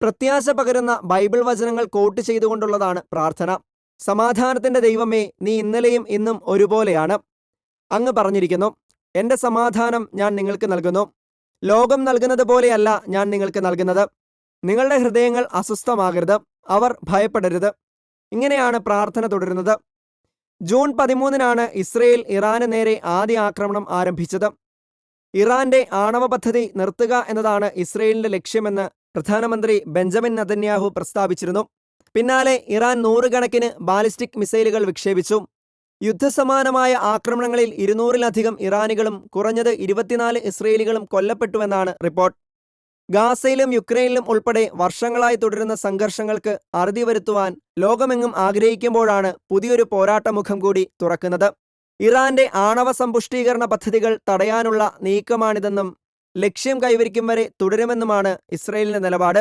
പ്രത്യാശ പകരുന്ന ബൈബിൾ വചനങ്ങൾ കോട്ട് ചെയ്തുകൊണ്ടുള്ളതാണ് പ്രാർത്ഥന. സമാധാനത്തിന്റെ ദൈവമേ, നീ ഇന്നലെയും ഇന്നും ഒരുപോലെയാണ്. അങ്ങ് പറഞ്ഞിരിക്കുന്നു, എന്റെ സമാധാനം ഞാൻ നിങ്ങൾക്ക് നൽകുന്നു. ലോകം നൽകുന്നത് പോലെയല്ല ഞാൻ നിങ്ങൾക്ക് നൽകുന്നത്. നിങ്ങളുടെ ഹൃദയങ്ങൾ അസ്വസ്ഥമാകരുത്, അവർ ഭയപ്പെടരുത്. ഇങ്ങനെയാണ് പ്രാർത്ഥന തുടരുന്നത്. ജൂൺ 13-നാണ് ഇസ്രയേൽ ഇറാന് നേരെ ആദ്യ ആക്രമണം ആരംഭിച്ചത്. ഇറാന്റെ ആണവ പദ്ധതി നിർത്തുക എന്നതാണ് ഇസ്രയേലിന്റെ ലക്ഷ്യമെന്ന് പ്രധാനമന്ത്രി ബെഞ്ചമിൻ നെതന്യാഹു പ്രസ്താവിച്ചിരുന്നു. പിന്നാലെ ഇറാൻ നൂറുകണക്കിന് ബാലിസ്റ്റിക് മിസൈലുകൾ വിക്ഷേപിച്ചു. യുദ്ധസമാനമായ ആക്രമണങ്ങളിൽ 200-ലധികം ഇറാനികളും കുറഞ്ഞത് 24 ഇസ്രയേലികളും കൊല്ലപ്പെട്ടുവെന്നാണ് റിപ്പോർട്ട്. ഗാസയിലും യുക്രൈനിലും ഉൾപ്പെടെ വർഷങ്ങളായി തുടരുന്ന സംഘർഷങ്ങൾക്ക് അറുതി വരുത്തുവാൻ ലോകമെങ്ങും ആഗ്രഹിക്കുമ്പോഴാണ് പുതിയൊരു പോരാട്ടമുഖം കൂടി തുറക്കുന്നത്. ഇറാന്റെ ആണവ സമ്പുഷ്ടീകരണ പദ്ധതികൾ തടയാനുള്ള നീക്കമാണിതെന്നും ലക്ഷ്യം കൈവരിക്കും വരെ തുടരുമെന്നുമാണ് ഇസ്രയേലിന്റെ നിലപാട്.